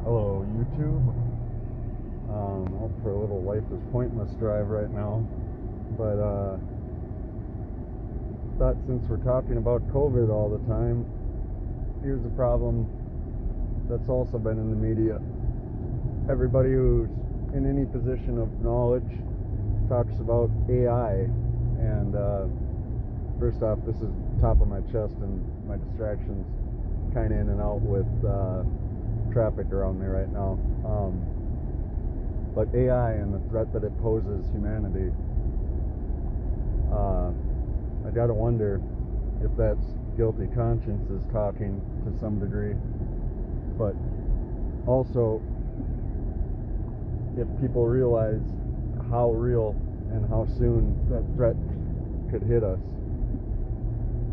Hello, YouTube. Out for a little life is pointless drive right now, but thought since we're talking about COVID all the time, here's a problem that's also been in the media. Everybody who's in any position of knowledge talks about AI, and first off, this is top of my chest, and my distractions kind of in and out with traffic around me right now. But AI and the threat that it poses humanity, I gotta wonder if that's guilty consciences talking to some degree, but also if people realize how real and how soon that threat could hit us.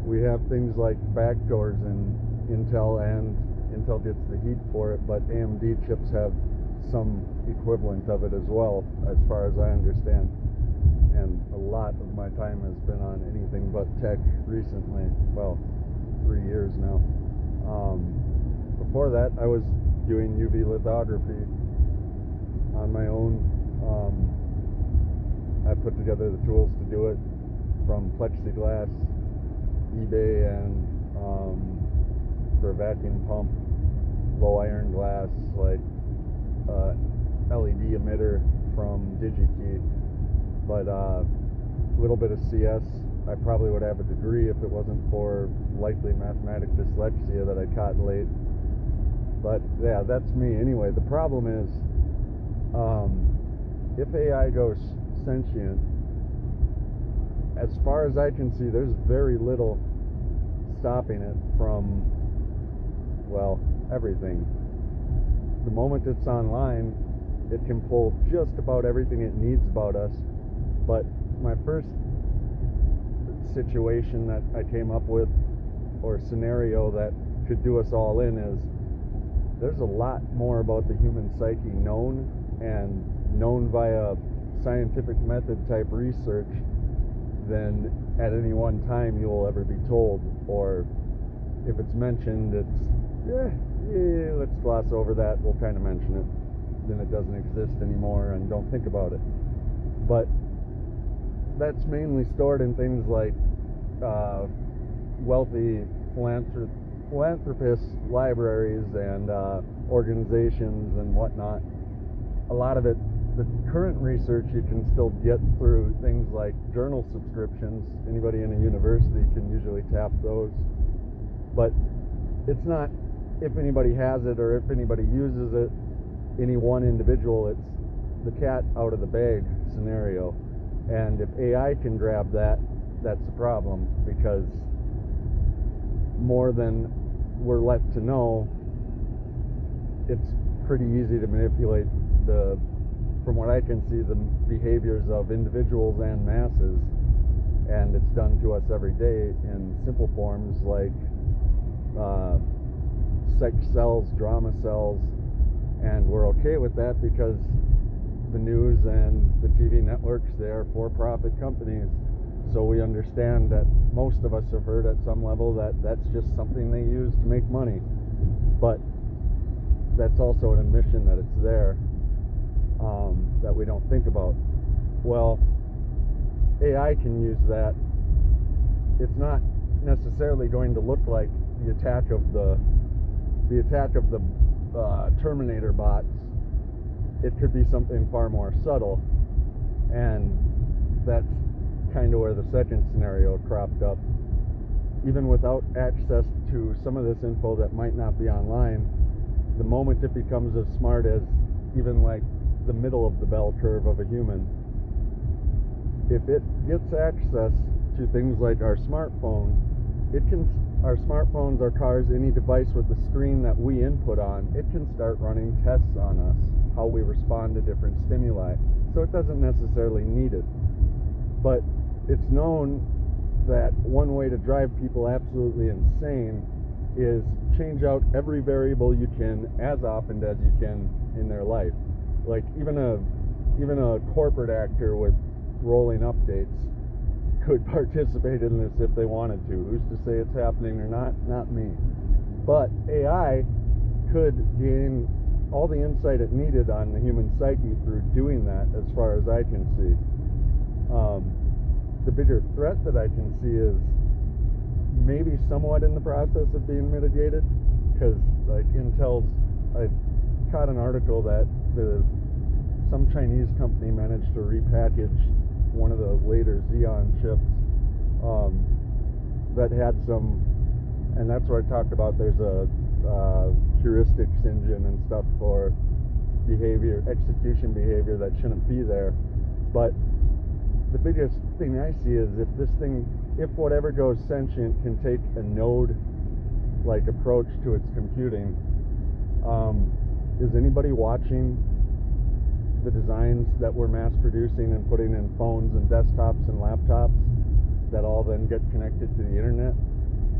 We have things like backdoors in Intel, and Intel gets the heat for it, but AMD chips have some equivalent of it as well, as far as I understand. And a lot of my time has been on anything but tech recently. Well, 3 years now. Before that, I was doing UV lithography on my own. I put together the tools to do it, from plexiglass, eBay, and for a vacuum pump, low iron glass, like LED emitter from DigiKey. But a little bit of CS. I probably would have a degree if it wasn't for likely mathematic dyslexia that I caught late. But yeah, that's me. Anyway, the problem is, if AI goes sentient, as far as I can see, there's very little stopping it from, well, everything. The moment it's online, it can pull just about everything it needs about us. But my first situation that I came up with, or scenario that could do us all in, is there's a lot more about the human psyche known, and known via scientific method type research, than at any one time you will ever be told. Or if it's mentioned, it's let's gloss over that, we'll kind of mention it, then it doesn't exist anymore and don't think about it. But that's mainly stored in things like wealthy philanthropists' libraries and organizations and whatnot. A lot of it, the current research, you can still get through things like journal subscriptions. Anybody in a university can usually tap those. But it's not if anybody has it or if anybody uses it, any one individual. It's the cat out of the bag scenario. And if AI can grab that, that's a problem, because more than we're let to know, it's pretty easy to manipulate from what I can see, the behaviors of individuals and masses. And it's done to us every day in simple forms like sex sells, drama sells, and we're okay with that because the news and the TV networks, they are for-profit companies. So we understand that most of us have heard at some level that that's just something they use to make money. But that's also an admission that it's there, that we don't think about. Well, AI can use that. It's not necessarily going to look like the attack of the Terminator bots. It could be something far more subtle, and that's kind of where the second scenario cropped up. Even without access to some of this info that might not be online, the moment it becomes as smart as even like the middle of the bell curve of a human, if it gets access to things like our smartphone, our smartphones, our cars, any device with the screen that we input on, it can start running tests on us, how we respond to different stimuli. So it doesn't necessarily need it. But it's known that one way to drive people absolutely insane is change out every variable you can as often as you can in their life. Like even a corporate actor with rolling updates could participate in this if they wanted to. Who's to say it's happening or not? Not me. But AI could gain all the insight it needed on the human psyche through doing that, as far as I can see. The bigger threat that I can see is maybe somewhat in the process of being mitigated, because like I caught an article that some Chinese company managed to repackage one of the later Xeon chips that had some, and that's where I talked about there's a heuristics engine and stuff for execution behavior that shouldn't be there. But the biggest thing I see is if whatever goes sentient can take a node like approach to its computing, is anybody watching the designs that we're mass producing and putting in phones and desktops and laptops that all then get connected to the internet?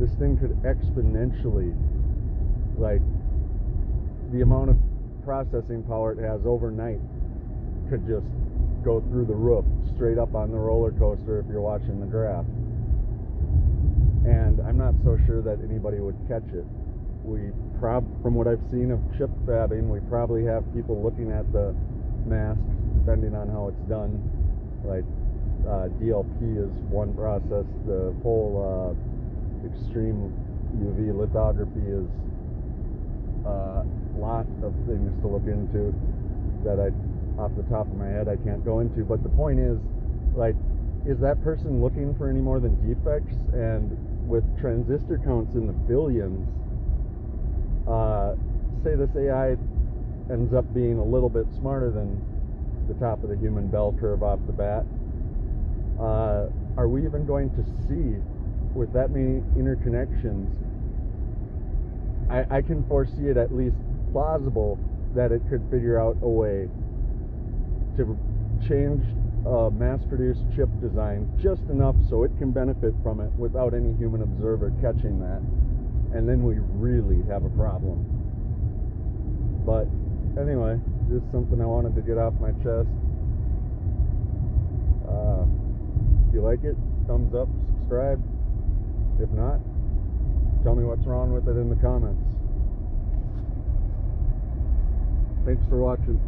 This thing could exponentially, like the amount of processing power it has overnight could just go through the roof, straight up on the roller coaster if you're watching the graph. And I'm not so sure that anybody would catch it. From what I've seen of chip fabbing, we probably have people looking at the mask, depending on how it's done. Like DLP is one process. The whole extreme UV lithography is a lot of things to look into that off the top of my head I can't go into. But the point is, like, is that person looking for any more than defects? And with transistor counts in the billions, say this AI ends up being a little bit smarter than the top of the human bell curve off the bat, are we even going to see, with that many interconnections, I can foresee it at least plausible that it could figure out a way to change mass-produced chip design just enough so it can benefit from it without any human observer catching that, and then we really have a problem. But anyway, just something I wanted to get off my chest. If you like it, thumbs up, subscribe. If not, tell me what's wrong with it in the comments. Thanks for watching.